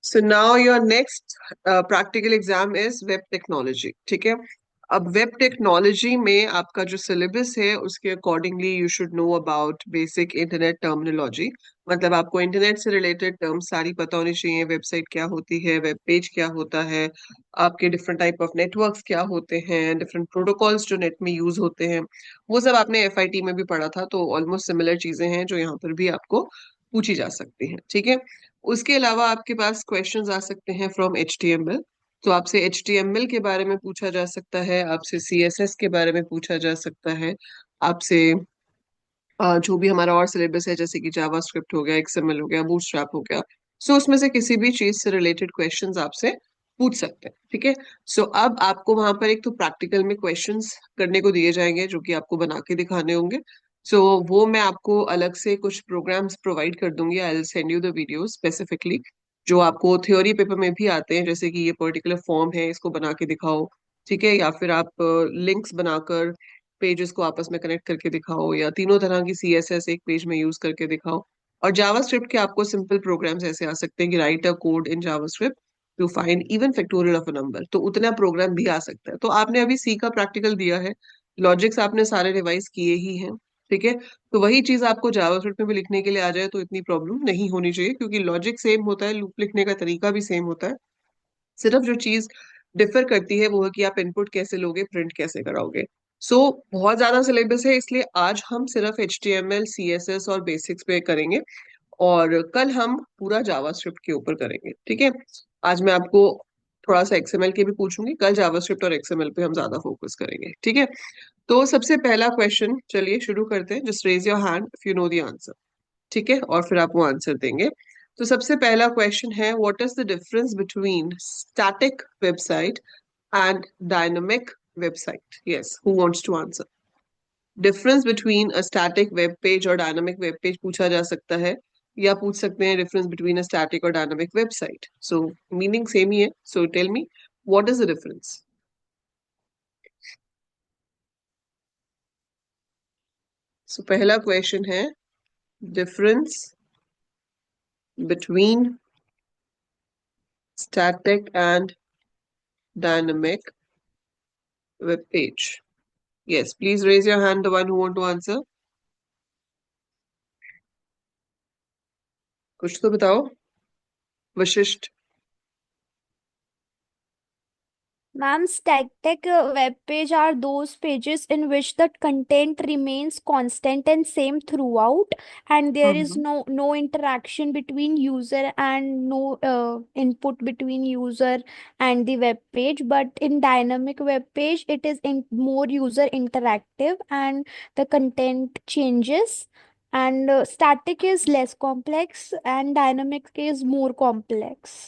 So now your next practical exam is web technology. ठीक है. अब वेब टेक्नोलॉजी में आपका जो सिलेबस है उसके accordingly you should know about basic internet terminology. मतलब आपको इंटरनेट से रिलेटेड टर्म्स सारी पता होनी चाहिए. वेबसाइट क्या होती है, वेब पेज क्या होता है, आपके डिफरेंट टाइप ऑफ नेटवर्क्स क्या होते हैं, डिफरेंट प्रोटोकॉल्स जो नेट में यूज होते हैं, वो सब आपने एफआईटी में भी पढ़ा था. तो ऑलमोस्ट सिमिलर चीजें हैं जो यहाँ पर भी आपको पूछी जा सकती हैं. ठीक है. उसके अलावा आपके पास क्वेश्चंस आ सकते हैं फ्रॉम HTML. तो आपसे HTML के बारे में पूछा जा सकता है, आपसे CSS के बारे में पूछा जा सकता है, आपसे जो भी हमारा और सिलेबस है जैसे कि जावास्क्रिप्ट हो गया, XML हो गया, बूटस्ट्रैप हो गया. सो उसमें से किसी भी चीज से रिलेटेड क्वेश्चंस आपसे पूछ सकते हैं. ठीक है. सो अब आपको वहां पर एक तो प्रैक्टिकल में क्वेश्चंस करने को दिए जाएंगे जो कि आपको बना के दिखाने होंगे. सो वो मैं आपको अलग से कुछ प्रोग्राम्स प्रोवाइड कर दूंगी. I will send you the video specifically जो आपको थ्योरी पेपर में भी आते हैं, जैसे कि ये पर्टिकुलर फॉर्म है इसको बना के दिखाओ. ठीक है. या फिर आप लिंक्स बनाकर पेजेस को आपस में कनेक्ट करके दिखाओ, या तीनों तरह की CSS एक पेज में यूज करके दिखाओ. और जावास्क्रिप्ट के आपको सिंपल प्रोग्राम्स ऐसे आ सकते हैं कि write a code in JavaScript to find even factorial of a number. तो उतना प्रोग्राम भी आ सकता है. तो आपने अभी सी का प्रैक्टिकल दिया है, लॉजिक्स आपने सारे रिवाइज किए ही हैं. ठीक है. तो वही चीज आपको जावास्क्रिप्ट में भी लिखने के लिए आ जाए तो इतनी प्रॉब्लम नहीं होनी चाहिए, क्योंकि लॉजिक सेम होता है, लूप लिखने का तरीका भी सेम होता है. सिर्फ जो चीज डिफर करती है वो है कि आप इनपुट कैसे लोगे, प्रिंट कैसे कराओगे. सो बहुत ज्यादा सिलेबस है, इसलिए आज हम सिर्फ HTML CSS और बेसिक्स पे करेंगे, और कल हम पूरा जावास्क्रिप्ट के ऊपर करेंगे. ठीक है. आज मैं आपको थोड़ा सा XML के भी पूछूंगी, कल जावास्क्रिप्ट और XML पे हम ज्यादा फोकस करेंगे. ठीक है. तो सबसे पहला क्वेश्चन, चलिए शुरू करते हैं. Just raise your hand if you know the answer. ठीक है. और फिर आप वो आंसर देंगे. तो सबसे पहला क्वेश्चन है, what is the difference between static website and dynamic website? Yes, who wants to answer? Difference between a static web page और डायनामिक वेब पेज पूछा जा सकता है, या पूछ सकते हैं डिफरेंस बिटवीन अ स्टैटिक और dynamic website. So meaning same ही है. So tell me, what is the difference? So पहला क्वेश्चन है, difference between static and dynamic web page. Yes, please raise your hand, the one who want to answer. कुछ तो बताओ. Vashishtha. Ma'am, static web page are those pages in which the content remains constant and same throughout, and there is hmm. no interaction between user and no input between user and the web page. But in dynamic web page, it is more user interactive and the content changes. And static is less complex, and dynamic is more complex.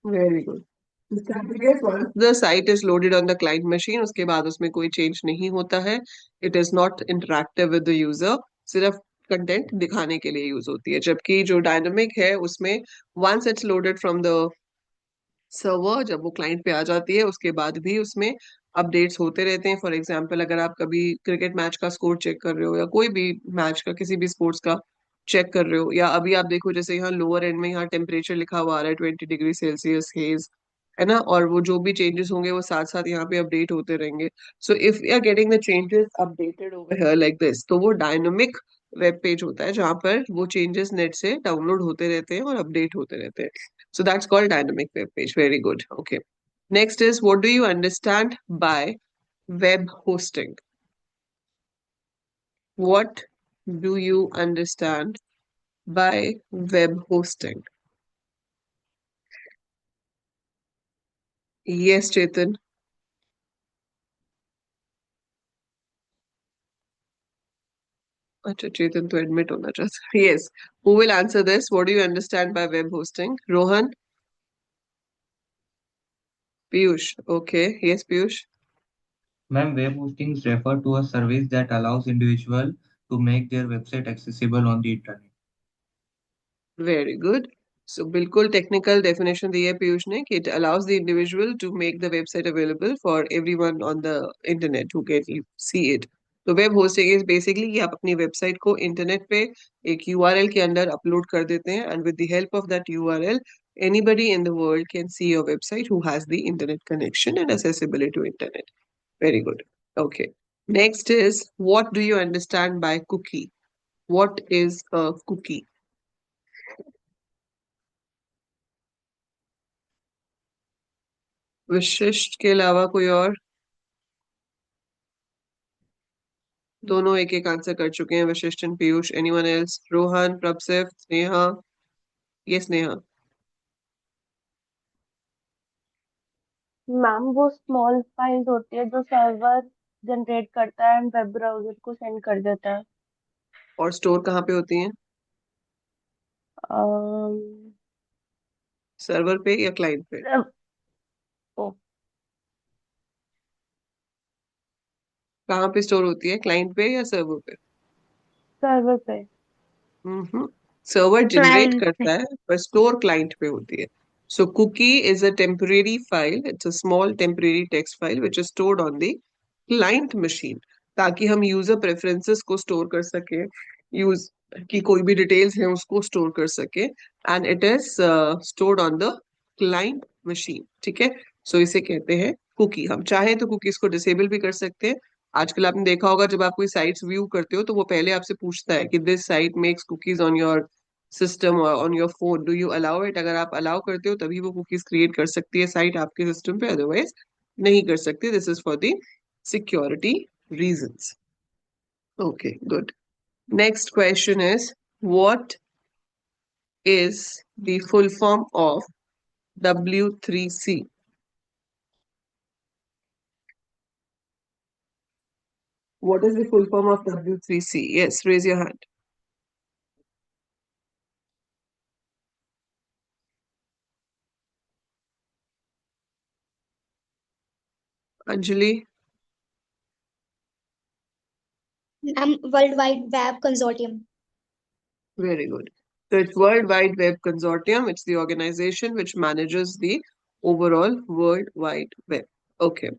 Very good. The site is loaded on the client machine, उसके बाद उसमें कोई change नहीं होता है. It is not interactive with the user. सिर्फ content दिखाने के लिए यूज होती है. जबकि जो डायनामिक है उसमें once it's loaded from the server, जब वो क्लाइंट पे आ जाती है उसके बाद भी उसमें अपडेट्स होते रहते हैं. फॉर एग्जांपल, अगर आप कभी क्रिकेट मैच का स्कोर चेक कर रहे हो, या कोई भी मैच का, किसी भी स्पोर्ट्स का चेक कर रहे हो, या अभी आप देखो जैसे यहाँ लोअर एंड में यहाँ टेम्परेचर लिखा हुआ आ रहा है 20 डिग्री सेल्सियस हेज, है ना, और वो जो भी चेंजेस होंगे वो साथ साथ यहाँ पे अपडेट होते रहेंगे. So if you are getting the changes updated over here like this, तो वो डायनामिक वेब पेज होता है जहाँ पर वो चेंजेस नेट से डाउनलोड होते रहते हैं और अपडेट होते रहते हैं. So that's called dynamic web page. Very good. Okay. Next is, what do you understand by web hosting? What do you understand by web hosting? Yes, Chetan. अच्छा, चेतन तो एडमिट होना चाहता है. Yes. Who will answer this? What do you understand by web hosting? Rohan? Piyush. Okay. Yes, Piyush. Ma'am, web hostings refer to a service that allows individual to make their website accessible on the internet. Very good. So बिल्कुल technical definition दी है पीयूष ने कि it allows the individual to make the website available for everyone on the internet who can see it. तो web hosting is basically कि आप अपनी website को internet पे एक यूआरएल के अंदर अपलोड कर देते हैं, and with the help of that URL anybody in the world can see your website who has the internet connection and accessibility to internet. Very good. Okay. Next is, what do you understand by cookie? What is a cookie? विशिष्ट के अलावा कोई और? दोनों एक एक answer कर चुके हैं, Vashishth and Piyush. Anyone else? Rohan, Prabhsif, Sneha? ये स्नेहा. मैम वो स्मॉल फाइल्स होती है जो सर्वर जनरेट करता है एंड वेब ब्राउजर को सेंड कर देता है। और स्टोर कहाँ पे होती हैं? अम्म, सर्वर पे या क्लाइंट पे? ओ कहाँ पे स्टोर होती है, क्लाइंट पे या सर्वर पे? सर्वर पे। सर्वर जनरेट क्लाइंट पे। करता है पर स्टोर क्लाइंट पे होती है. So cookie is a temporary file, it's a small temporary text file which is stored on the client machine, ताकि हम यूजर प्रेफरेंसेस को स्टोर कर सके, यूज की कोई भी डिटेल्स हैं उसको स्टोर कर सके, and it is stored on the client machine. ठीक है. सो इसे कहते हैं कुकी. हम चाहें तो कुकीज को डिसेबल भी कर सकते हैं. आजकल आपने देखा होगा जब आप कोई साइट्स व्यू करते हो तो वो पहले आपसे पूछता है कि this site makes cookies on your system और on your phone, do you allow it? अगर आप अलाउ करते हो तभी वो कुकीज क्रिएट कर सकती है साइट आपके सिस्टम पे, अदरवाइज नहीं कर सकती. This is for the security reasons. Okay, good. Next question is, what is the full form of W3C? What is the full form of W3C? Yes, raise your hand. Anjali? World Wide Web Consortium. Very good. So it's World Wide Web Consortium. It's the organization which manages the overall World Wide Web. Okay.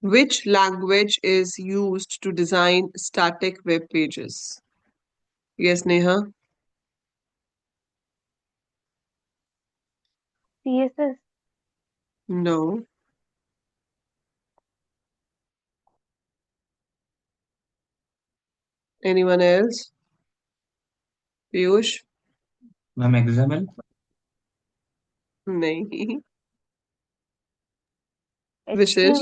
Which language is used to design static web pages? Yes, Neha? CSS। No. Anyone else? Piyush? Ma'am XML. नहीं. विशेष?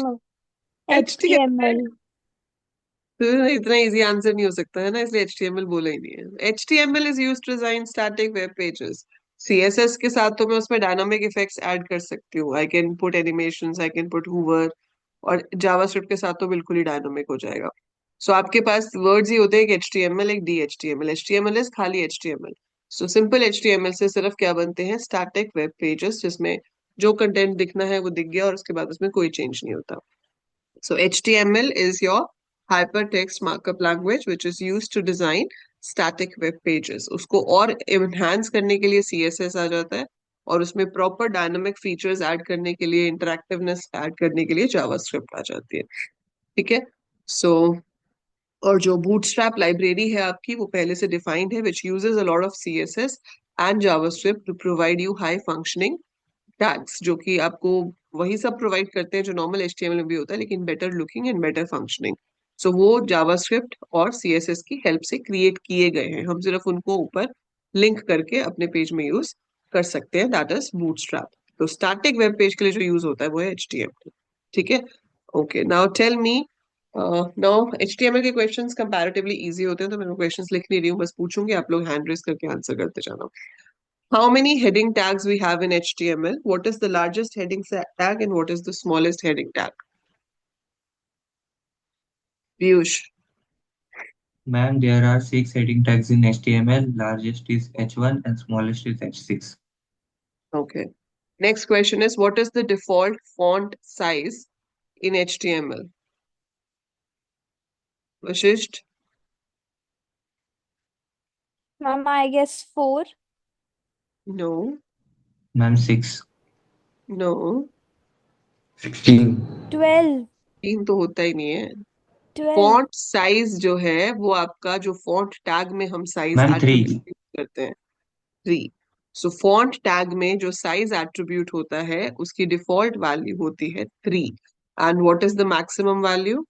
HTML। HTML? HTML. तो इतना easy answer नहीं हो सकता है ना, इसलिए HTML बोला ही नहीं है. HTML is used to design static web pages. CSS के साथ तो मैं उसमें डायनामिक इफेक्ट्स ऐड कर सकती हूँ. I can put animations, I can put Hoover. और जावास्क्रिप्ट के साथ तो बिल्कुल ही डायनामिक हो जाएगा. सो आपके पास वर्ड्स ही होते हैं, एक HTML एक DHTML. HTML इज खाली HTML. सो सिंपल HTML से सिर्फ क्या बनते हैं, स्टैटिक वेब पेजेस, जिसमें जो कंटेंट दिखना है वो दिख गया और उसके बाद उसमें कोई चेंज नहीं होता. So HTML is your hypertext markup language which is used to design static web pages. उसको और enhance करने के लिए CSS आ जाता है, और उसमें proper dynamic features add करने के लिए, interactiveness add करने के लिए JavaScript आ जाती है. ठीक है. So और जो Bootstrap library है आपकी वो पहले से defined है, which uses a lot of CSS and JavaScript to provide you high functioning tags, जो कि आपको वही सब प्रोवाइड करते हैं जो नॉर्मल HTML में भी होता है, लेकिन better looking and better functioning. So वो जावास्क्रिप्ट और CSS की हेल्प से क्रिएट किए गए हैं. हम सिर्फ उनको ऊपर लिंक करके अपने पेज में यूज कर सकते हैं. That is bootstrap. तो स्टैटिक वेब पेज के लिए जो यूज होता है वो है HTML. ठीक है. Okay, now tell me. Now HTML के क्वेश्चंस कंपैरेटिवली इजी होते हैं, तो मैं क्वेश्चंस लिख नहीं रही हूँ, बस पूछूंगी, आप लोग हैंड रेस करके आंसर करते जाना. How many heading tags we have in HTML? What is the largest heading tag and what is the smallest heading tag? Piyush. Ma'am, there are 6 heading tags in HTML. Largest is H1 and smallest is H6. Okay. Next question is, what is the default font size in HTML? Vashisht? Ma'am, I guess 4. No. Ma'am, 6. No. 16. 12. 3 तो होता ही नहीं है. 12. Font size जो है वो आपका, जो font tag में हम साइज मैम 3। एट्रीब्यूट करते हैं, 3। सो फॉन्ट टैग में जो साइज एट्रीब्यूट होता है उसकी डिफॉल्ट वैल्यू होती है 3। And what is the maximum value?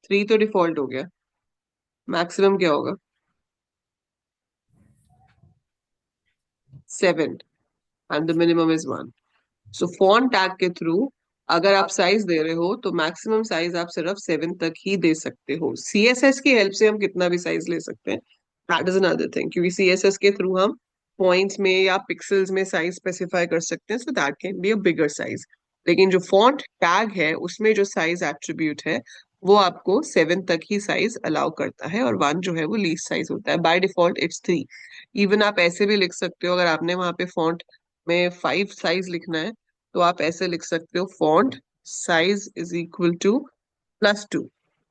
3 तो डिफॉल्ट हो गया, मैक्सिमम क्या होगा? 7 and the minimum is 1। So font tag के थ्रू अगर आप साइज दे रहे हो तो मैक्सिमम साइज आप सिर्फ 7 तक ही दे सकते हो। सीएसएस की हेल्प से हम कितना भी साइज ले सकते हैं, दैट इज अनदर थिंग, क्योंकि सीएसएस के थ्रू हम पॉइंट्स में या पिक्सेल्स में साइज स्पेसिफाई कर सकते हैं, so that can be a bigger size. लेकिन जो फॉन्ट टैग है उसमें जो साइज एट्रीब्यूट है वो आपको 7 तक ही साइज अलाउ करता है, और 1 जो है वो लीस्ट साइज होता है। By default it's 3। इवन आप ऐसे भी लिख सकते हो, अगर आपने वहां पे फॉन्ट में 5 साइज लिखना है तो आप ऐसे लिख सकते हो, font size is equal to +2।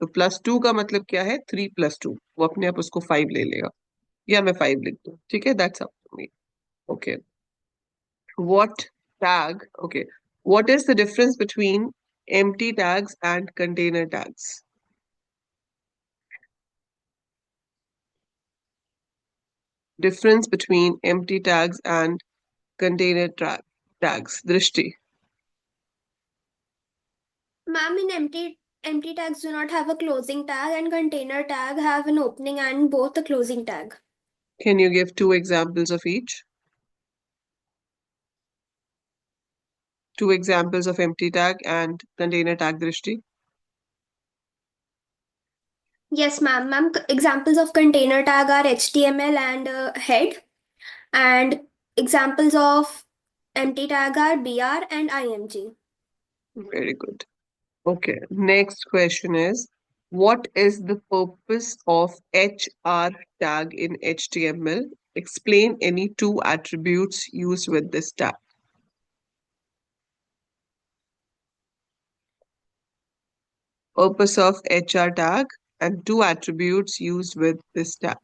तो +2 का मतलब क्या है? 3 + 2, वो अपने आप उसको 5 ले लेगा, या मैं 5 लिख दूं, ठीक है, that's up to me. Okay, what tag, okay, what is the difference between empty tags and container tags? Difference between empty tags and container tags, Drishti. Ma'am, in empty tags do not have a closing tag, and container tag have an opening and both a closing tag. Can you give 2 examples of each? 2 examples of empty tag and container tag, Drishti. Yes, ma'am. Ma'am, examples of container tag are HTML and head, and examples of empty tag are BR and IMG. Very good. Okay, next question is, what is the purpose of HR tag in HTML? Explain any 2 attributes used with this tag. Purpose of HR tag and 2 attributes used with this tag.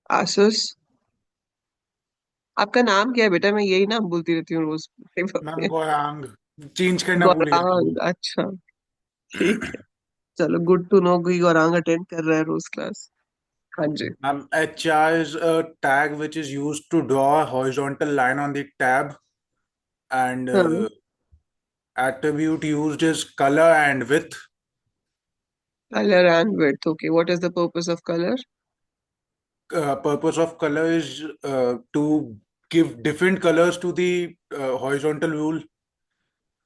Asus, आपका नाम क्या है बेटा? मैं यही नाम बोलती रहती हूँ रोज। मैम गौरांग चेंज करना भूल गया। गौरांग, अच्छा, ठीक है, चलो, गुड टू नो कि गौरांग अटेंड कर रहा है रोज क्लास। हाँ जी। Ma'am, HR is a tag which is used to draw a horizontal line on the tab, and हाँ, attribute used is color and width. color and width. Okay, what is the purpose of color? Purpose of color is to give different colors to the horizontal rule,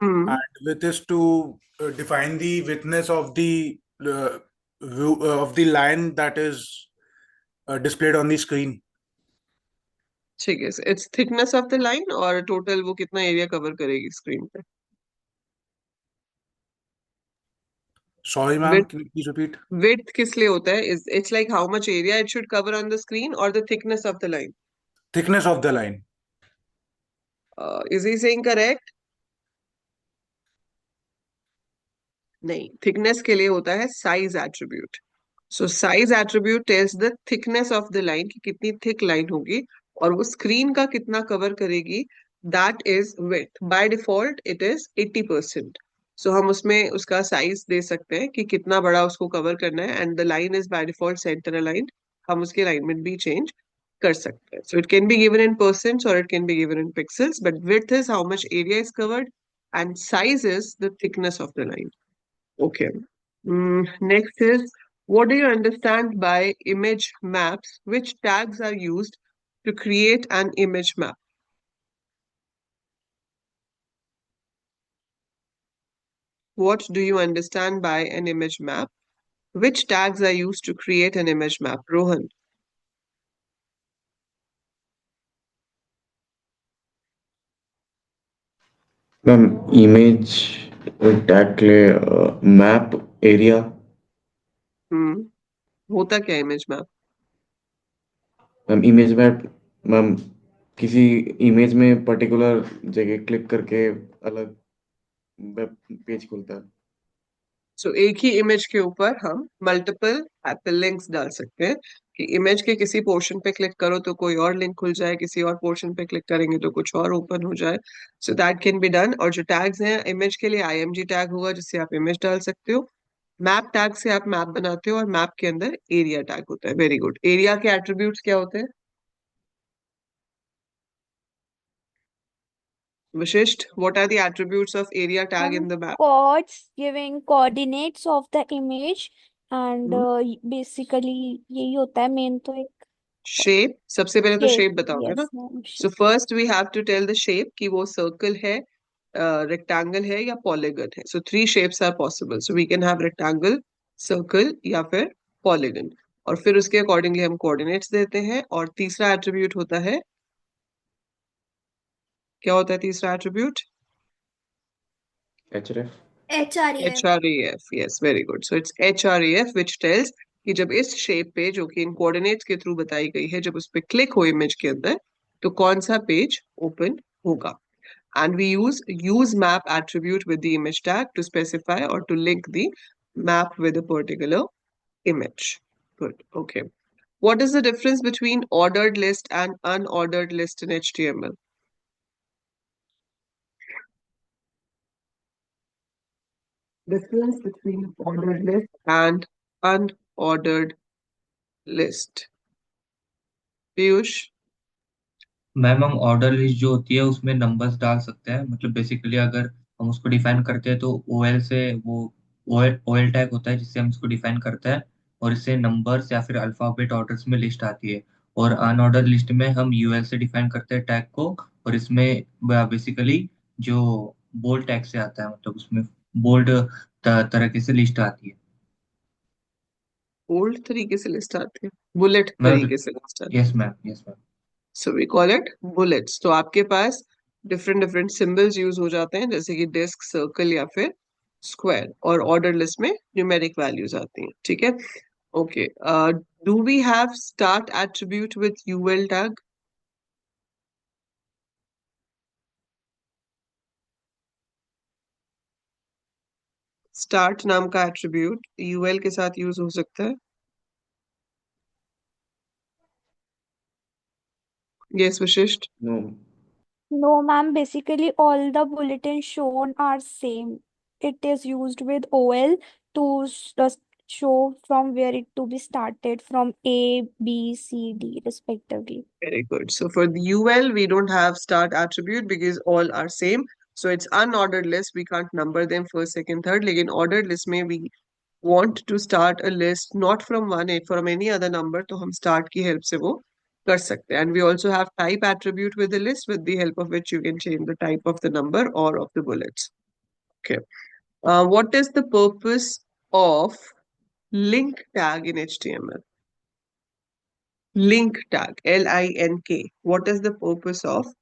Hmm, and width is to define the widthness of the line that is displayed on the screen. ठीक है, it's thickness of the line, और total वो कितना area cover करेगी screen पे? Sorry, ma'am, width, can you please repeat? Width किस लिए होता है? Is it's like how much area it should cover on the screen, और the thickness of the line? Thickness of the line. Is he saying correct? नहीं, थिकनेस के लिए होता है size attribute. So size attribute tells the thickness of the line, कि कितनी thick line होगी, और वो स्क्रीन का कितना कवर करेगी, that is width. By default it is 80%। सो हम उसमें उसका साइज दे सकते हैं कि कितना बड़ा उसको कवर करना है, and the line is by default center aligned. हम उसके अलाइनमेंट भी चेंज कर सकते हैं। So it can be given in percents और it can be given in pixels, but width is how much area is covered and size is the thickness of the line. Okay. Next is, what do you understand by image maps? Which tags are used to create an image map? What do you understand by an image map? Which tags are used to create an image map? Rohan. Ma'am image tag के लिए map area. Hmm. होता क्या image map? Ma'am image map, ma'am किसी image में particular जगह click करके अलग web page खुलता है। सो एक ही इमेज के ऊपर हम मल्टीपल हाइपरलिंक्स डाल सकते हैं, कि इमेज के किसी पोर्शन पे क्लिक करो तो कोई और लिंक खुल जाए, किसी और पोर्शन पे क्लिक करेंगे तो कुछ और ओपन हो जाए। So that can be done. और जो टैग्स हैं इमेज के लिए, IMG टैग होगा जिससे आप इमेज डाल सकते हो। मैप टैग से आप मैप बनाते हो, और मैप के अंदर एरिया टैग होता है। Very good. एरिया के एट्रीब्यूट्स क्या होते हैं Vishisht? What are the attributes of area tag in the map? Chords giving coordinates of the image and basically यही होता है मेन तो एक शेप, सबसे पहले तो shape. शेप बताओगे ना। Yes, ma'am. So first we have to tell the shape कि वो सर्कल है, रेक्टेंगल है या पॉलीगन है। So 3 shapes are possible. So we can have rectangle, circle या फिर पॉलीगन। और फिर उसके अकॉर्डिंगली हम कोऑर्डिनेट्स देते हैं। और तीसरा एट्रीब्यूट होता है, क्या होता है तीसरा attribute? href HREF. HREF. Yes, very good. So it's HREF which tells कि जब इस शेप पे, जो कि इन कोऑर्डिनेट्स के थ्रू बताई गई है, जब उस पे क्लिक हो इमेज के अंदर, तो कौन सा पेज ओपन होगा। And we use map attribute with the image tag to specify or to link the map with a particular image. Good. Okay. What is the difference between ordered list and unordered list in HTML? Difference between ordered list and unordered list. Piyush? Ma'am हम order list जो होती है उसमें numbers डाल सकते हैं, मतलब basically अगर हम उसको डिफाइन करते हैं तो ओएल से वो ओएल टैग होता है जिससे हम इसको डिफाइन करते हैं, और इससे नंबर्स या फिर अल्फाबेट ऑर्डर्स में लिस्ट आती है। और अनऑर्डर लिस्ट में हम यूएल से डिफाइन करते हैं टैग को, और इसमें बेसिकली जो बोल्ड टैग से आता है, मतलब उसमें बोल्ड तरीके से लिस्ट आती है। बोल्ड तरीके से लिस्ट आती है, बुलेट मैम तरीके से लिस्ट आती है। Yes ma'am, yes ma'am. So we call it bullets. तो आपके पास डिफरेंट डिफरेंट सिंबल्स यूज हो जाते हैं, जैसे कि डिस्क, सर्कल या फिर स्क्वायर। और ऑर्डर लिस्ट में न्यूमेरिक वैल्यूज आती हैं। ठीक है। Okay. Do we have start attribute with UL tag? Start नाम का एट्रीब्यूट यूएल के साथ यूज हो सकता है। यस विशिष्ट? no No, ma'am. Basically, all the bulletins shown are same. It is used with OL to show from where it to be started from A, B, C, D respectively. Very good. So for the UL, we don't have start attribute because all are same. So it's unordered list. We can't number them first, second, third. Like in ordered list, may we want to start a list not from one, from any other number. तो हम start की help से वो कर सकते हैं. And we also have type attribute with the list, with the help of which you can change the type of the number or of the bullets. Okay. What is the purpose of link tag in HTML? Link tag, LINK. What is the purpose of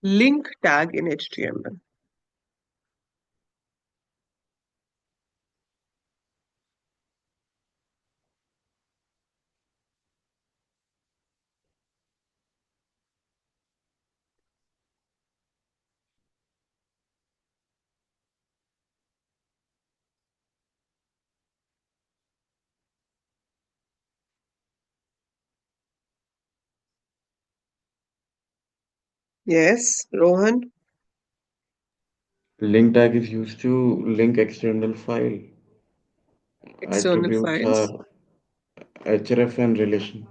link tag in HTML? Yes, Rohan? link tag is used to link external file. External Attributes files. are href and relation.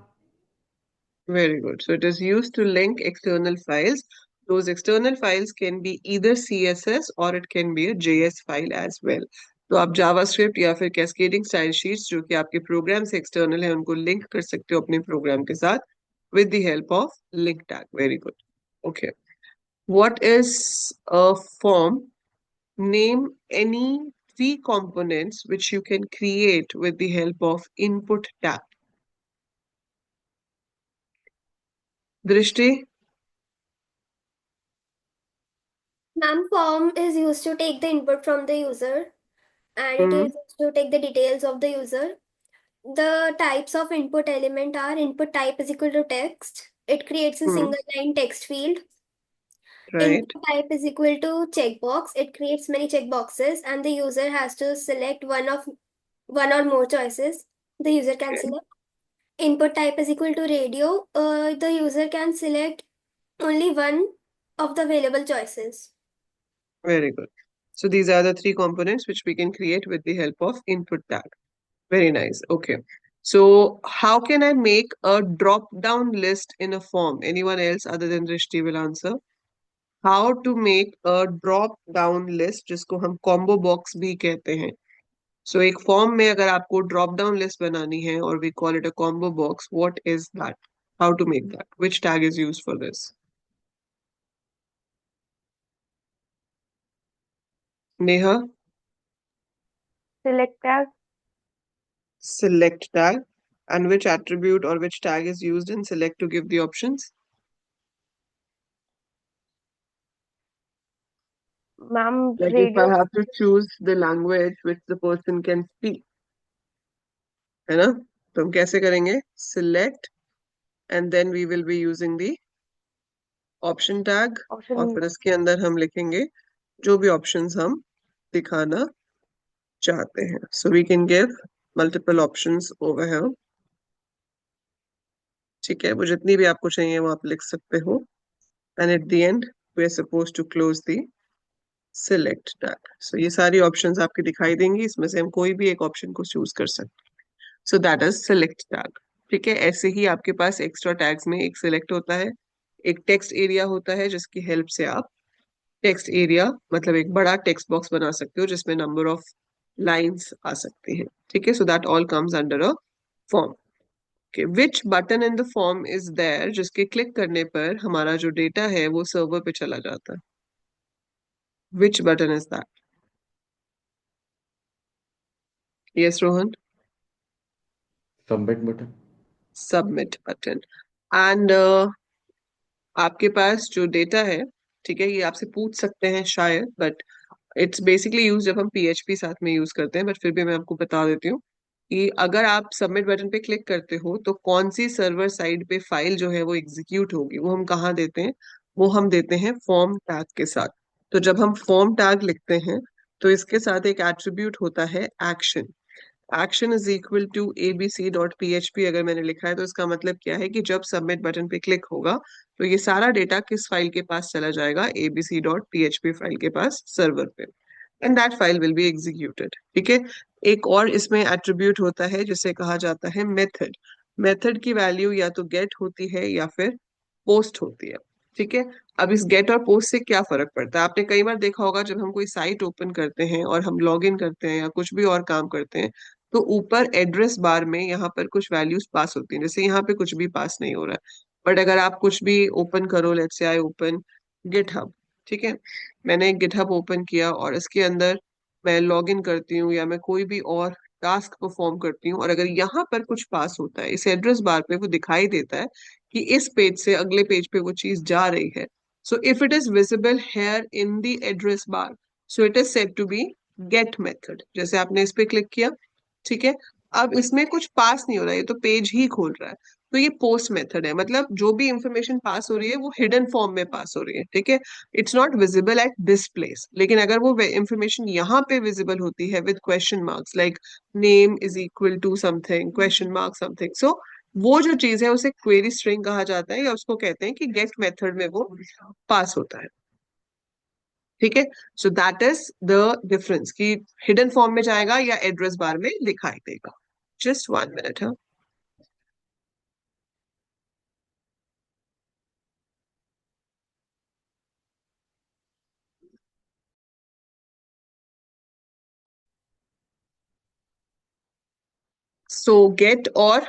Very good. So it is used to link external files. Those external files can be either CSS or it can be a JS file as well. तो आप JavaScript या फिर cascading style sheets जो कि आपके programme से external है उनको लिंक कर सकते हो अपने प्रोग्राम के साथ with the help of link tag. Very good. Okay. What is a form? Name any 3 components which you can create with the help of input tag. Drishti? Ma'am, form is used to take the input from the user, and it is used to take the details of the user. The types of input element are input type is equal to text. It creates a Hmm. single line text field. Right. Input type is equal to checkbox. It creates many checkboxes, and the user has to select one or more choices. The user can Okay. select. input type is equal to radio, the user can select only one of the available choices. Very good. So these are the three components which we can create with the help of input tag. Very nice. Okay. So how can I make a drop down list in a form? Anyone else other than Rishti will answer. How to make a drop down list, जिसको हम combo box भी कहते हैं. So एक form में अगर आपको drop down list बनानी है और we call it a combo box, what is that? How to make that? Which tag is used for this? Neha? Select tag. Select tag. And which attribute or which tag is used in select to give the options? Ma'am, Like if I radio. have to choose the language which the person can speak, है ना? तो हम कैसे करेंगे? Select and then we will be using the option tag और Option. फिर इसके अंदर हम लिखेंगे जो भी options हम दिखाना चाहते हैं. So we can give multiple options over here. ठीक है, वो जितनी भी आपको चाहिए वो आप लिख सकते हो. And at the end we are supposed to close the select tag. So ये सारी options आपकी दिखाई देंगी, इसमें से हम कोई भी एक option को choose कर सकते हैं. So that is select tag. ठीक है, ऐसे ही आपके पास एक्स्ट्रा टैग्स में एक select होता है, एक टेक्स्ट एरिया होता है जिसकी हेल्प से आप टेक्स्ट एरिया मतलब एक बड़ा टेक्स्ट बॉक्स बना सकते हो जिसमें नंबर ऑफ लाइंस आ सकती हैं. ठीक है, so that all comes under a form. Okay, which button in the form is there जिसके क्लिक करने पर हमारा जो डेटा है वो सर्वर पे चला जाता है? Which button is that? Yes, Rohan? Submit button. Submit button. And आपके पास जो डेटा है, ठीक है, ये आपसे पूछ सकते हैं शायद, बट इट्स बेसिकली यूज जब हम PHP साथ में यूज करते हैं, बट फिर भी मैं आपको बता देती हूँ कि अगर आप सबमिट बटन पे क्लिक करते हो तो कौन सी सर्वर साइड पे फाइल जो है वो एग्जीक्यूट होगी, वो हम कहाँ देते हैं? वो हम देते हैं फॉर्म टैग के साथ. तो जब हम फॉर्म टैग लिखते हैं तो इसके साथ एक एट्रीब्यूट होता है action. Action is equal to abc.php अगर मैंने लिखा है तो इसका मतलब क्या है कि जब सबमिट बटन पे क्लिक होगा तो ये सारा डेटा किस फाइल के पास चला जाएगा? abc.php फाइल के पास सर्वर पे. And that file will be executed. ठीक है, एक और इसमें एट्रीब्यूट होता है जिसे कहा जाता है मेथड. मेथड की वैल्यू या तो गेट होती है या फिर पोस्ट होती है. ठीक है, अब इस गेट और पोस्ट से क्या फर्क पड़ता है? आपने कई बार देखा होगा जब हम कोई साइट ओपन करते हैं और हम लॉग इन करते हैं या कुछ भी और काम करते हैं तो ऊपर एड्रेस बार में यहाँ पर कुछ वैल्यूज पास होती हैं, जैसे यहाँ पे कुछ भी पास नहीं हो रहा है. बट अगर आप कुछ भी ओपन करो, let's say I open GitHub. ठीक है, मैंने गिटहब ओपन किया और इसके अंदर मैं लॉग इन करती हूँ या मैं कोई भी और टास्क परफॉर्म करती हूँ और अगर यहाँ पर कुछ पास होता है, इस एड्रेस बार पे वो दिखाई देता है कि इस पेज से अगले पेज पे वो चीज जा रही है. So if it is visible here in the address bar, so it is said to be get method. जैसे आपने इस पे क्लिक किया, ठीक है, अब इसमें कुछ पास नहीं हो रहा है, ये तो पेज ही खोल रहा है, तो ये पोस्ट मेथड है. मतलब जो भी इंफॉर्मेशन पास हो रही है वो हिडन फॉर्म में पास हो रही है. ठीक है, it's not visible at this place. लेकिन अगर वो इंफॉर्मेशन यहाँ पे विजिबल होती है with question marks, like name is equal to something question mark something, so वो जो चीज है उसे क्वेरी स्ट्रिंग कहा जाता है या उसको कहते हैं कि गेट मेथड में वो पास होता है. ठीक है, so that is the difference कि हिडन फॉर्म में जाएगा या एड्रेस बार में दिखाई देगा. Just 1 minute. हाँ, सो गेट और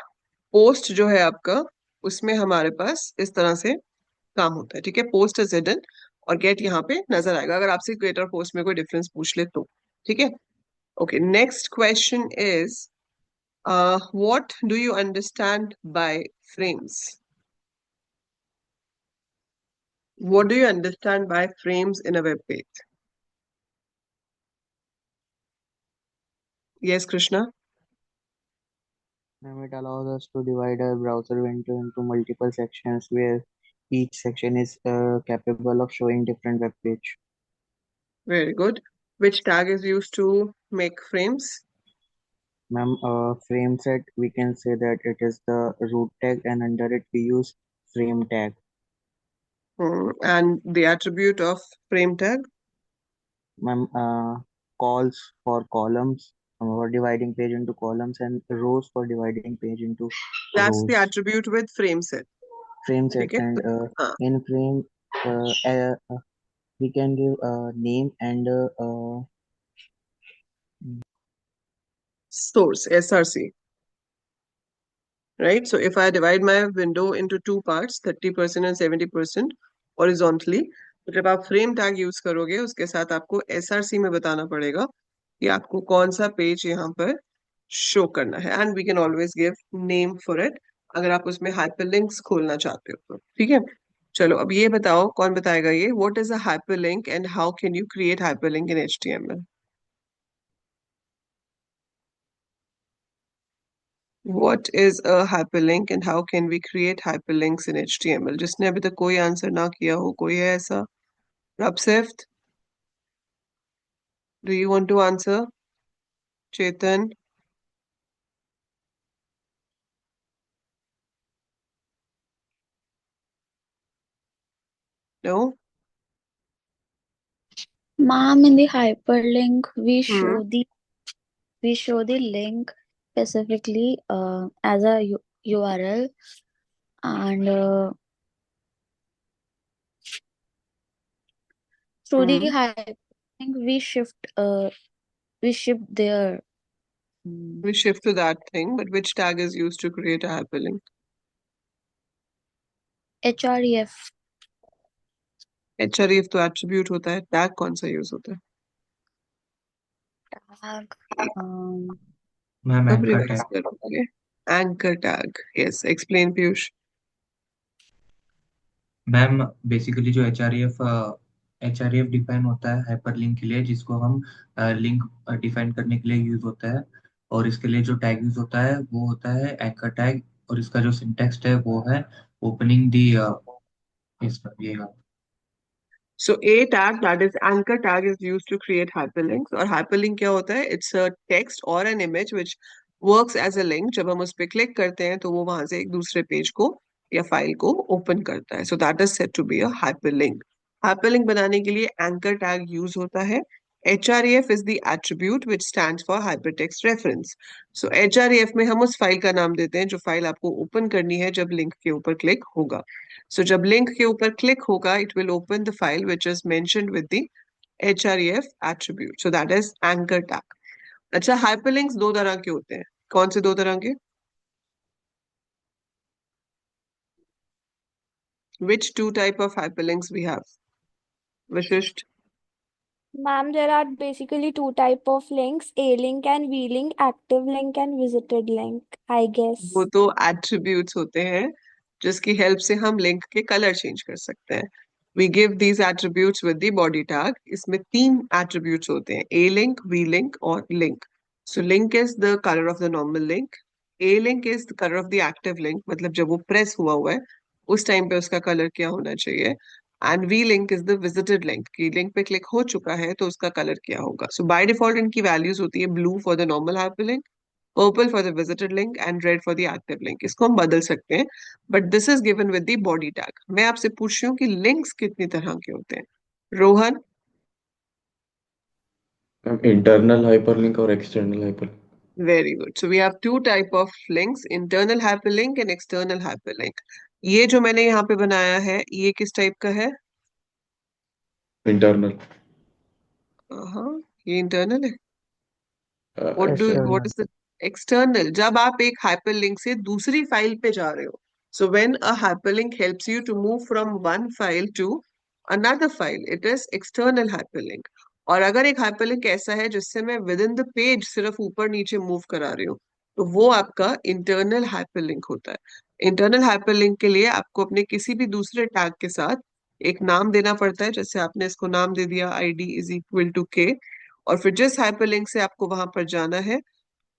पोस्ट जो है आपका, उसमें हमारे पास इस तरह से काम होता है. ठीक है, पोस्ट इज हिडन और गेट यहाँ पे नजर आएगा अगर आपसे गेट और पोस्ट में कोई डिफरेंस पूछ ले तो. ठीक है, okay. Next question is what do you understand by frames? What do you understand by frames in a web page? Yes, Krishna? It allows us to divide our browser window into multiple sections where each section is capable of showing different web page. Very good. Which tag is used to make frames? Ma'am, frame set, we can say that it is the root tag, and under it we use frame tag. And the attribute of frame tag? Ma'am, calls for columns, for dividing page into columns, and rows for dividing page into That's the rows. attribute with frame set. Frame set, ठीक है? and हाँ. in frame, we can give a name and Source, SRC. Right? So if I divide my window into two parts, 30% and 70% horizontally, तो जब आप frame tag use करोगे उसके साथ आपको SRC में बताना पड़ेगा कि आपको कौन सा पेज यहाँ पर शो करना है, and we can always give name for it अगर आप उसमें हाइपरलिंक्स खोलना चाहते हो तो. ठीक है, चलो अब ये बताओ, कौन बताएगा ये, what is a hyperlink and how can you create hyperlink in HTML? What is a hyperlink and how can we create hyperlinks in HTML? जिसने अभी तक कोई आंसर ना किया हो, कोई है ऐसा? Rapsift, do you want to answer? Chetan? No? Ma'am, in the hyperlink, Hmm. we show the link specifically as a URL, and through the Hmm. hyperlink we shift there. We shift to that thing, but which tag is used to create a hyperlink? href. href तो attribute होता है, tag कौन सा use होता है? Tag. Ma'am कब anchor revise tag. करोगे? Anchor tag. Yes. Explain, Piyush. Ma'am basically जो एच आर एफ डिफाइन होता है हाइपरलिंक के लिए, जिसको हम लिंक डिफाइन करने के लिए यूज होता है, और इसके लिए जो टैग यूज होता है वो होता है एंकर टैग, और इसका जो सिंटेक्स है वो है ओपनिंग दी इसका ये So a tag, that is anchor tag, is used to create hyperlinks. और hyperlink क्या होता है? It's a text or an image which works as a link. जब हम उस पे क्लिक करते हैं तो वो वहां से एक दूसरे पेज को या फाइल को ओपन करता है. So that is said to be a hyperlink. Hyperlink बनाने के लिए anchor tag यूज होता है. href is the attribute which stands for hypertext reference. So href में हम उस फाइल का नाम देते हैं जो फाइल आपको ओपन करनी है जब लिंक के ऊपर क्लिक होगा. So जब लिंक के ऊपर क्लिक होगा, it will open the file which is mentioned with the href attribute. So that is anchor tag. अच्छा, hyperlinks दो तरह के होते हैं. कौन से दो तरह के? Which two type of hyperlinks we have? Vishisht? Ma'am, there are basically two type of links, A link and V link, active link and visited link, I guess. वो तो attributes होते हैं जिसकी हेल्प से हम लिंक के colour change कर सकते हैं. We give these attributes with the body tag. इसमें तीन attributes होते हैं, A link, V link और link. So link is the color of the normal link. A link is the color of the active link. मतलब जब वो press हुआ है उस टाइम पे उसका कलर क्या होना चाहिए. And we link is the visited link, की लिंक पे क्लिक हो चुका है तो उसका कलर क्या होगा. सो बाय डिफॉल्ट इनकी वैल्यूज होती है blue for the normal hyperlink, purple for the visited link and red for the active link. इसको हम बदल सकते हैं, but this is given with the body tag. मैं आपसे पूछ रही हूँ कि लिंक्स कितनी तरह के होते हैं? रोहन? इंटरनल हाइपरलिंक और external hyperlink. Very good. So we have two type of links, internal hyperlink and external hyperlink. ये जो मैंने यहाँ पे बनाया है ये किस टाइप का है? इंटरनल. हाँ, ये इंटरनल है. what do what external. is the external? जब आप एक hyperlink से दूसरी फाइल पे जा रहे हो. So when a hyperlink helps you to move from one file to another file, it is external hyperlink. और अगर एक hyperlink ऐसा है जिससे मैं within the page सिर्फ ऊपर नीचे मूव करा रही हूँ तो वो आपका internal hyperlink होता है. internal hyperlink के लिए आपको अपने किसी भी दूसरे टैग के साथ एक नाम देना पड़ता है. जैसे आपने इसको नाम दे दिया id is equal to k, और फिर जिस हाइपरलिंक से आपको वहां पर जाना है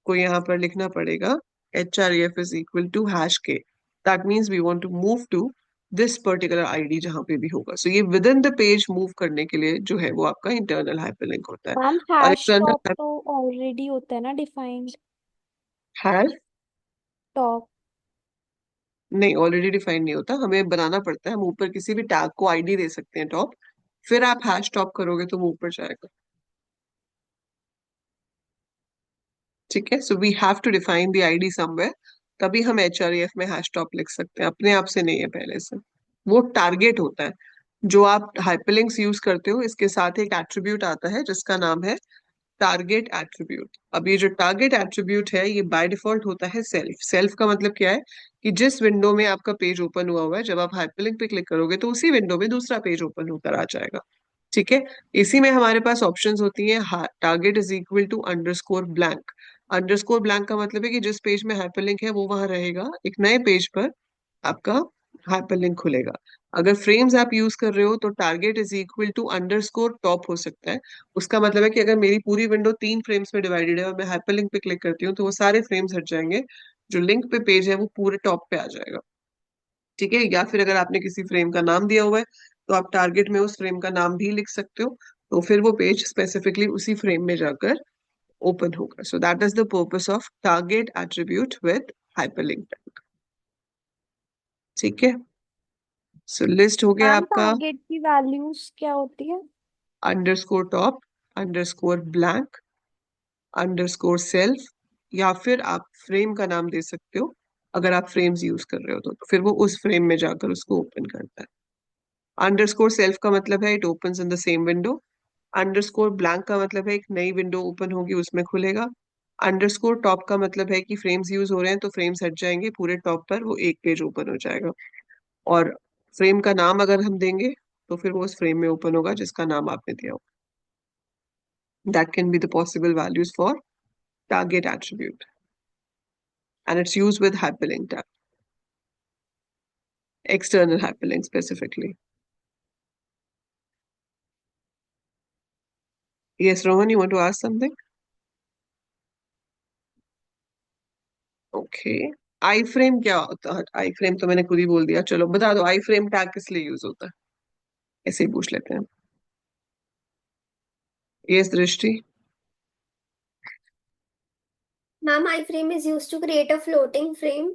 को यहाँ पर लिखना पड़ेगा href is equal to #k. That means we want to move to this particular ID जहां पे भी होगा. सो ये within the page move करने के लिए जो है वो आपका इंटरनल हाइपरलिंक होता है. मैम और हैश टॉप एक्सटर्नल, तो ऑलरेडी होता है ना डिफाइंड. Have top. नहीं, ऑलरेडी डिफाइन नहीं होता, हमें बनाना पड़ता है। हम ऊपर किसी भी टैग को आईडी दे सकते हैं टॉप, फिर आप हैश टॉप करोगे तो वो ऊपर जाएगा। ठीक है, so we have to define the ID somewhere, तभी हम एचआरएफ में हैश टॉप लिख सकते हैं, अपने आप से नहीं है पहले से। वो टारगेट होता है। जो आप हाइपरलिंक्स यूज करते हो, इसके साथ एक एट्रीब्यूट आता है जिसका नाम है टारगेट एट्रीब्यूट। अब ये जो टारगेट एट्रीब्यूट है, ये बाय डिफॉल्ट होता है सेल्फ। सेल्फ का मतलब क्या है कि जिस विंडो में आपका पेज ओपन हुआ हुआ है, जब आप हाइपरलिंक पे क्लिक करोगे तो उसी विंडो में दूसरा पेज ओपन होकर आ जाएगा। ठीक है, इसी में हमारे पास ऑप्शंस होती हैं। Target is equal to underscore blank. Underscore blank का मतलब है कि जिस पेज में हाइपरलिंक है वो वहां रहेगा, एक नए पेज पर आपका हाइपरलिंक खुलेगा। अगर फ्रेम्स आप यूज कर रहे हो तो target is equal to underscore top हो सकता है। उसका मतलब है कि अगर मेरी पूरी विंडो 3 फ्रेम्स में डिवाइडेड है और मैं हाइपरलिंक पे क्लिक करती हूँ तो वो सारे फ्रेम्स हट जाएंगे, जो लिंक पे पेज है वो पूरे टॉप पे आ जाएगा। ठीक है, या फिर अगर आपने किसी फ्रेम का नाम दिया हुआ है तो आप टारगेट में उस फ्रेम का नाम भी लिख सकते हो, तो फिर वो पेज स्पेसिफिकली उसी फ्रेम में जाकर ओपन होगा। So that is the purpose of target attribute with hyperlink tag. ठीक है, सो लिस्ट हो गया मैम आपका। टारगेट की वैल्यूज क्या होती है? Underscore top, underscore blank, underscore self, या फिर आप फ्रेम का नाम दे सकते हो। अगर आप फ्रेम्स यूज कर रहे हो तो फिर वो उस फ्रेम में जाकर उसको ओपन करता है। अंडरस्कोर सेल्फ का मतलब है it opens in the same window. Underscore blank का मतलब है एक नई विंडो ओपन होगी, उसमें खुलेगा। अंडरस्कोर टॉप का मतलब है कि फ्रेम्स यूज हो रहे हैं तो फ्रेम्स हट जाएंगे, पूरे टॉप पर वो एक पेज ओपन हो जाएगा। और फ्रेम का नाम अगर हम देंगे तो फिर वो उस फ्रेम में ओपन होगा जिसका नाम आपने दिया हो। That can be the possible values for target attribute, and it's used with hyperlink tag, external hyperlink specifically. Yes, Rohan, you want to ask something? Okay. I frame क्या होता है? आई फ्रेम तो मैंने खुद ही बोल दिया, चलो बता दो आई फ्रेम टैग किस लिए यूज होता है, ऐसे ही पूछ लेते हैं। यस दृष्टि। Ma'am, iframe is used to create a floating frame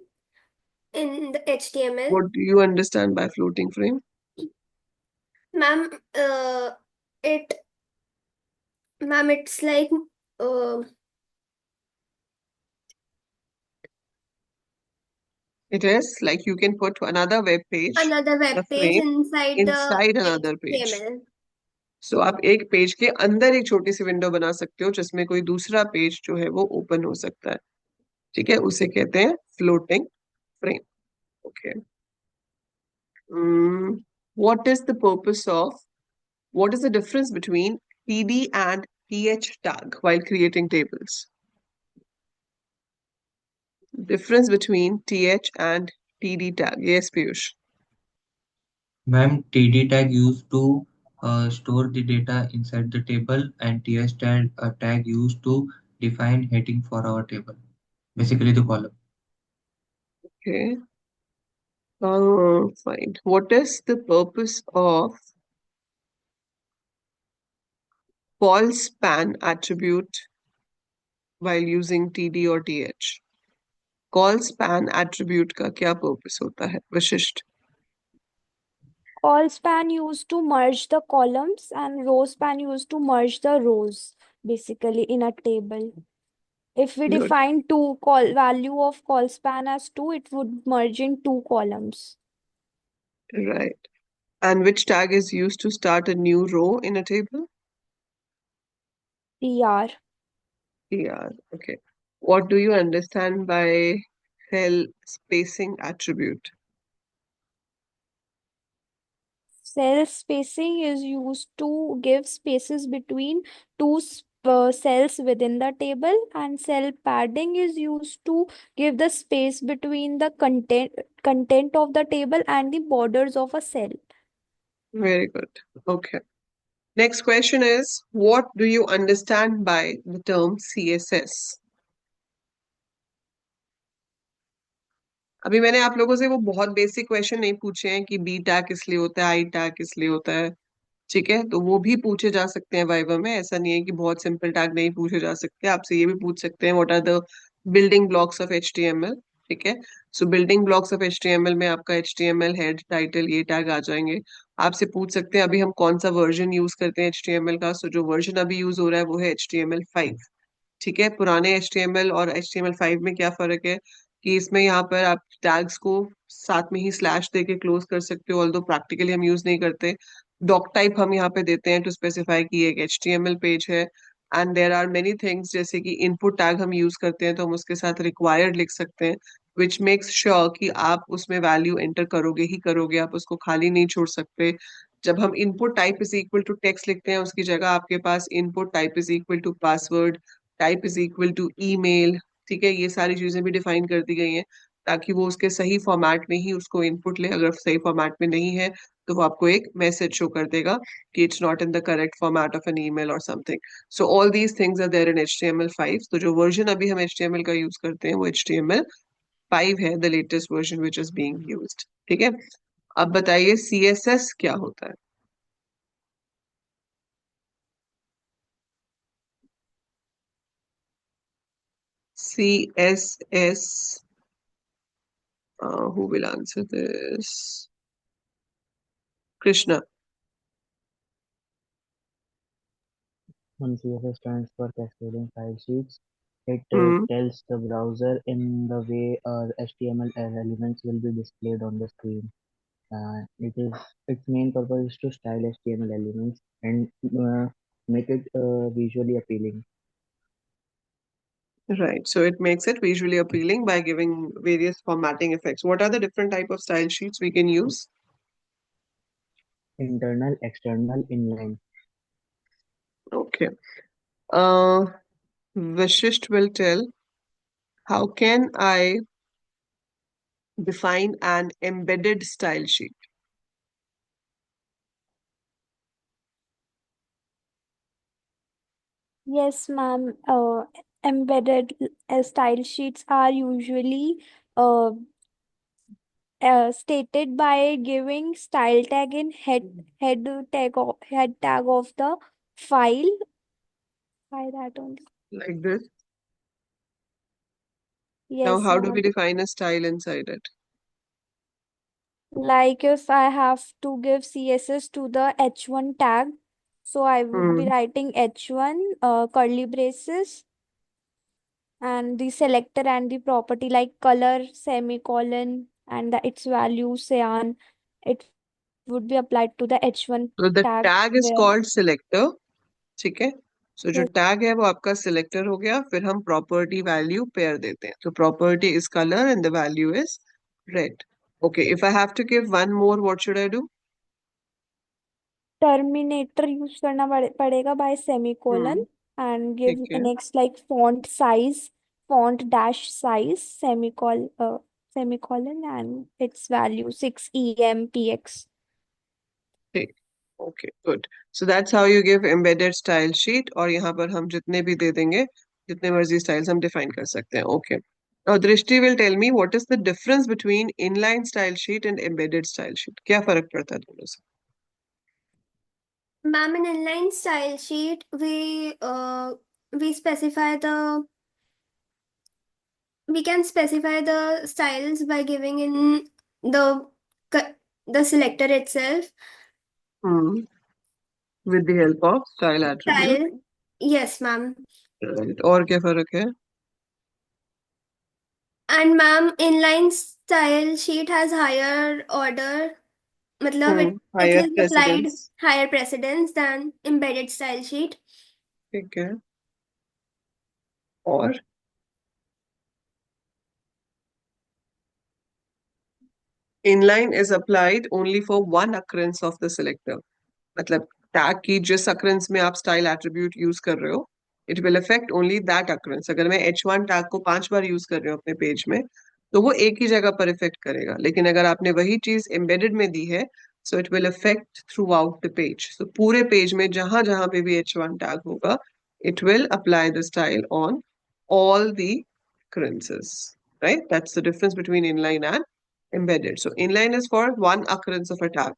in the HTML. What do you understand by floating frame? Ma'am, it, ma'am, it's like, uh, It is like you can put another web page, another the web page frame, inside the inside another page. HTML. सो आप एक page के अंदर एक छोटी सी window बना सकते हो जिसमें कोई दूसरा पेज जो है वो ओपन हो सकता है। ठीक है, उसे कहते हैं floating frame. Okay, what is the purpose of, what is the difference between td and th tag while creating tables? Difference between th and td tag? Yes, Piyush. Ma'am, TD tag used to store the data inside the table, and TS tag used to define heading for our table, basically the column. Okay. Fine. What is the purpose of false span attribute while using td or th? Call span attribute का क्या purpose होता है Vashishtha? Call span used to merge the columns and row span used to merge the rows, basically in a table. If we Good. define two call value of call span as 2, it would merge in two columns. Right. And which tag is used to start a new row in a table? TR. tr. Okay. What do you understand by cell spacing attribute? Cell spacing is used to give spaces between two cells within the table, and cell padding is used to give the space between the content of the table and the borders of a cell. Very good. Okay. Next question is, what do you understand by the term CSS? अभी मैंने आप लोगों से वो बहुत basic question नहीं पूछे हैं कि बी टैग किस लिए होता है, आई टैग किस लिए होता है। ठीक है, तो वो भी पूछे जा सकते हैं वाइवा में। ऐसा नहीं है कि बहुत सिंपल टैग नहीं पूछे जा सकते, आपसे ये भी पूछ सकते हैं what are the building blocks of HTML, ठीक है। So building blocks of HTML में आपका HTML हेड टाइटल ये टैग आ जाएंगे। आपसे पूछ सकते हैं अभी हम कौन सा वर्जन यूज करते हैं HTML का। सो जो वर्जन अभी यूज हो रहा है वो है HTML5, ठीक है। पुराने HTML और HTML5 में क्या फर्क है कि इसमें यहाँ पर आप टैग्स को साथ में ही स्लैश दे के क्लोज कर सकते हो, ऑल्दो प्रैक्टिकली हम यूज नहीं करते। डॉक टाइप हम यहाँ पे देते हैं टू स्पेसिफाई कि ये एक HTML पेज है। And there are many things, जैसे कि इनपुट टैग हम यूज करते हैं तो हम उसके साथ रिक्वायर्ड लिख सकते हैं, विच मेक्स श्योर कि आप उसमें वैल्यू एंटर करोगे ही करोगे, आप उसको खाली नहीं छोड़ सकते। जब हम input type is equal to text लिखते हैं उसकी जगह आपके पास input type is equal to password, type is equal to email, ठीक है। ये सारी चीजें भी डिफाइन कर दी गई हैं ताकि वो उसके सही फॉर्मेट में ही उसको इनपुट ले। अगर सही फॉर्मेट में नहीं है तो वो आपको एक मैसेज शो कर देगा कि it's not in the correct format of an email और something. So all these things are there in HTML5। तो जो वर्जन अभी हम HTML का यूज करते हैं वो HTML5 है, the latest version which is being used, ठीक है। अब बताइए CSS क्या होता है? CSS, who will answer this? Krishna. CSS stands for Cascading Style Sheets. It Hmm. tells the browser in the way HTML elements will be displayed on the screen. Its main purpose is to style HTML elements and make it visually appealing. Right. So it makes it visually appealing by giving various formatting effects. What are the different type of style sheets we can use? Internal, external, inline. Okay. Uh, Vashisht will tell how can I define an embedded style sheet? Yes, ma'am. Embedded style sheets are usually uh, stated by giving style tag in head tag of the file. By that only. Like this. Now, Yes, how do we ma'am. define a style inside it? Like if I have to give CSS to the H1 tag, so I would be Hmm. writing H1 curly braces and the selector and the property like color semicolon and its value cyan. It would be applied to the H1 So the tag tag is where called selector, ठीक है। सो जो yes, tag है वो आपका selector हो गया, फिर हम प्रॉपर्टी वैल्यू पेयर देते हैं। तो property is colour and the value is red. Okay, if I have to give one more, what should I do? terminator use करना पड़ेगा by semicolon and give ठीक है। next like font size, font dash size semicolon and its value 6 EMPX. ठीक, okay, good. So that's how you give embedded style sheet. और यहाँ पर हम जितने भी दे देंगे, जितने मर्जी स्टाइल्स हम डिफाइन कर सकते हैं। ओके, और Drishti will tell me what is the difference between inline style sheet and embedded style sheet. क्या फर्क पड़ता है दोनों से? Ma'am, in inline style sheet, we specify we can specify the styles by giving in the the selector itself. Hmm. With the help of style attribute. Style, yes, ma'am. Right. और क्या फर्क है? And ma'am, inline style sheet has higher order. मतलब it higher is applied precedence, higher precedence than embedded style sheet. ठीक है। और inline is applied only for one occurrence of the selector। मतलब tag की जिस occurrence में आप style attribute use कर रहे हो, it will affect only that occurrence। अगर मैं H1 टैग को 5 बार यूज कर रही हूँ अपने पेज में तो वो एक ही जगह पर इफेक्ट करेगा, लेकिन अगर आपने वही चीज एम्बेडेड में दी है so it will affect through out the page. तो पूरे पेज में जहां जहां पे भी H1 टैग होगा, it will apply the style on all the occurrences, right? That's the difference between inline and embedded। So inline is for one occurrence of a tag,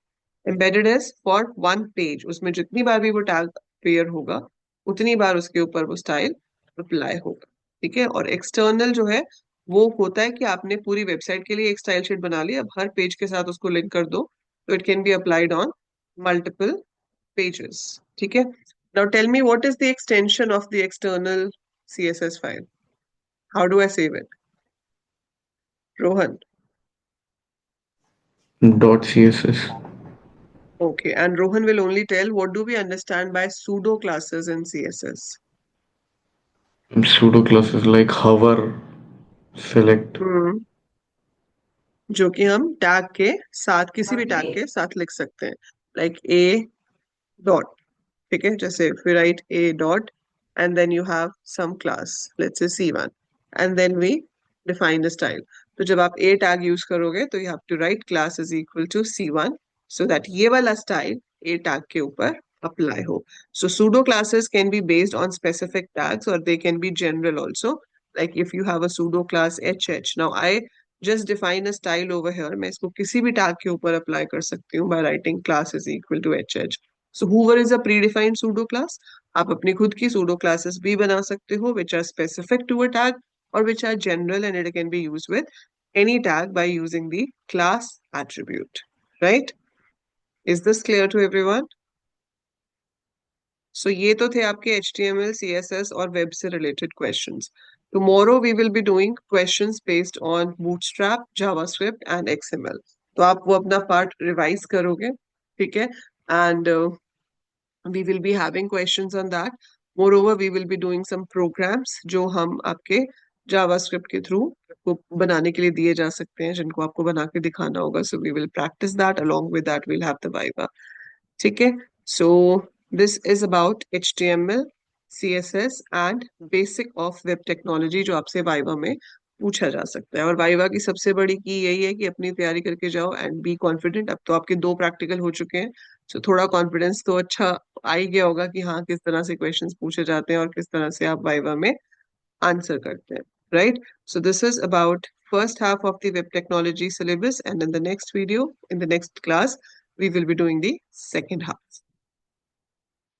embedded is for one page। उसमें जितनी बार भी वो tag pair होगा उतनी बार उसके ऊपर वो style apply होगा। ठीक है। और एक्सटर्नल जो है वो होता है कि आपने पूरी वेबसाइट के लिए एक स्टाइल शीट बना ली, अब हर पेज के साथ उसको लिंक कर दो, तो it can be applied on multiple pages. ठीक है। Now tell me what is the extension of the external CSS file? How do I save it? Rohan. .css. Okay, and Rohan will only tell what do we understand by pseudo classes in CSS. Pseudo classes like hover, select. जो कि हम tag के साथ, किसी भी tag के साथ लिख सकते हैं, लाइक a dot, ठीक है, जैसे if we write a dot and then you have some class, let's say C1, and then we define the style. तो जब आप a tag यूज करोगे तो you have to write class is equal to C1 so that ये वाला style a tag के ऊपर apply हो. So pseudo classes can be based on specific tags or they can be general also. Like if you have a pseudo class HH, now I just define a style over here, मैं इसको किसी भी tag के ऊपर apply कर सकती हूँ by writing class is equal to HH. So Hoover is a predefined pseudo class. आप अपनी खुद की pseudo classes भी बना सकते हो which are specific to a tag or which are general and it can be used with any tag by using the class attribute. Right? Is this clear to everyone? So ये तो थे आपके HTML, CSS और web से related questions. Tomorrow we will be doing questions based on Bootstrap, JavaScript and XML. तो आप वो अपना part revise करोगे, ठीक है? And we will be having questions on that. Moreover, we will be doing some programs जो हम आपके JavaScript के through को बनाने के लिए दिए जा सकते हैं, जिनको आपको बना के दिखाना होगा. So we will practice that. Along with that, we'll have the Viva. ठीक है? So this is about HTML, CSS and basic of web technology जो आपसे वाइवा में पूछा जा सकता है. और वाइवा की सबसे बड़ी की यही है कि अपनी तैयारी करके जाओ एंड बी कॉन्फिडेंट. अब तो आपके 2 प्रैक्टिकल हो चुके हैं, सो थोड़ा कॉन्फिडेंस तो अच्छा आ ही गया होगा कि हाँ किस तरह से क्वेश्चंस पूछे जाते हैं और किस तरह से आप वाइवा में आंसर करते हैं. Right? So this is about first half of the web technology syllabus, and in the next video, in the next class, we will be doing the second half.